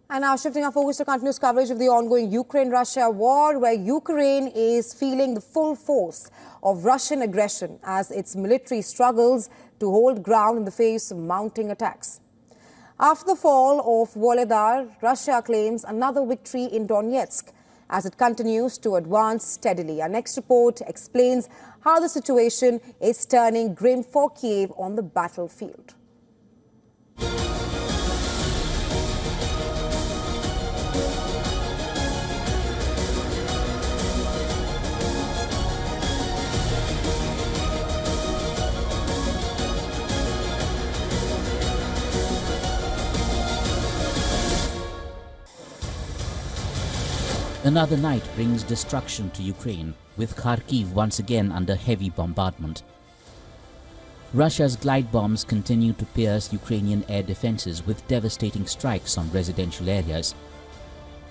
And now shifting our focus to continuous coverage of the ongoing Ukraine-Russia war, where Ukraine is feeling the full force of Russian aggression as its military struggles to hold ground in the face of mounting attacks. After the fall of Volodymyr, Russia claims another victory in Donetsk as it continues to advance steadily. Our next report explains how the situation is turning grim for Kiev on the battlefield. Another night brings destruction to Ukraine, with Kharkiv once again under heavy bombardment. Russia's glide bombs continue to pierce Ukrainian air defenses with devastating strikes on residential areas.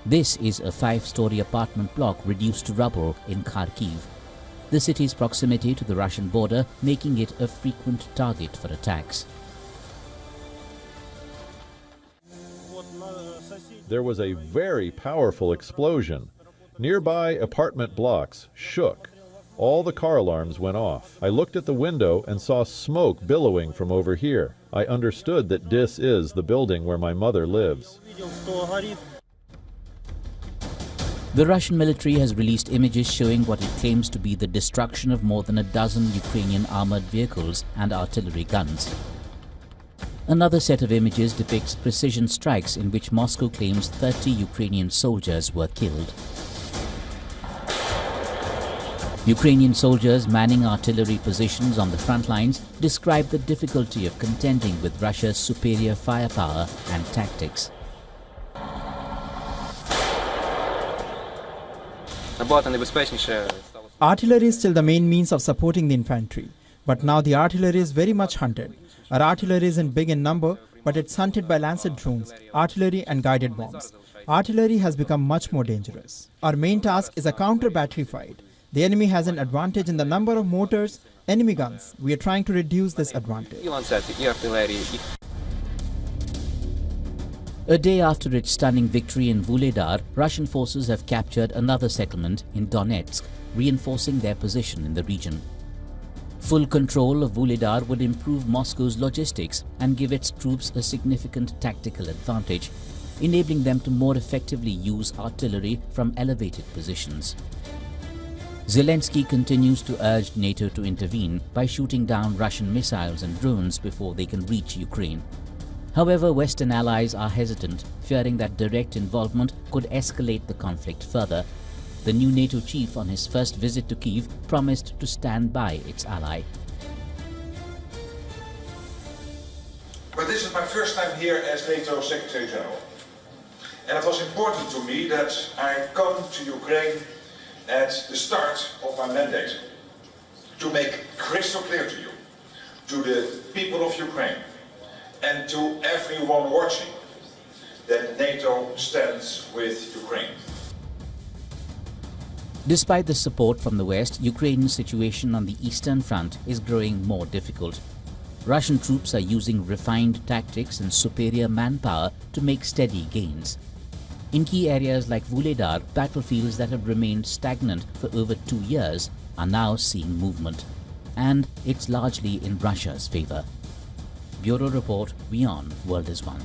This is a 5-story apartment block reduced to rubble in Kharkiv, the city's proximity to the Russian border making it a frequent target for attacks. There was a very powerful explosion. Nearby apartment blocks shook. All the car alarms went off. I looked at the window and saw smoke billowing from over here. I understood that this is the building where my mother lives. The Russian military has released images showing what it claims to be the destruction of more than a dozen Ukrainian armored vehicles and artillery guns. Another set of images depicts precision strikes in which Moscow claims 30 Ukrainian soldiers were killed. Ukrainian soldiers manning artillery positions on the front lines describe the difficulty of contending with Russia's superior firepower and tactics. Artillery is still the main means of supporting the infantry, but now the artillery is very much hunted. Our artillery isn't big in number, but it's hunted by Lancet drones, artillery and guided bombs. Artillery has become much more dangerous. Our main task is a counter-battery fight. The enemy has an advantage in the number of mortars, enemy guns. We are trying to reduce this advantage. A day after its stunning victory in Vuhledar, Russian forces have captured another settlement in Donetsk, reinforcing their position in the region. Full control of Vuhledar would improve Moscow's logistics and give its troops a significant tactical advantage, enabling them to more effectively use artillery from elevated positions. Zelensky continues to urge NATO to intervene by shooting down Russian missiles and drones before they can reach Ukraine. However, Western allies are hesitant, fearing that direct involvement could escalate the conflict further. The new NATO chief on his first visit to Kyiv promised to stand by its ally. But this is my first time here as NATO Secretary General. And it was important to me that I come to Ukraine at the start of my mandate to make crystal clear to you, to the people of Ukraine, and to everyone watching, that NATO stands with Ukraine. Despite the support from the West, Ukraine's situation on the Eastern Front is growing more difficult. Russian troops are using refined tactics and superior manpower to make steady gains. In key areas like Vuhledar, battlefields that have remained stagnant for over 2 years are now seeing movement. And it's largely in Russia's favor. Bureau Report, WION World is One.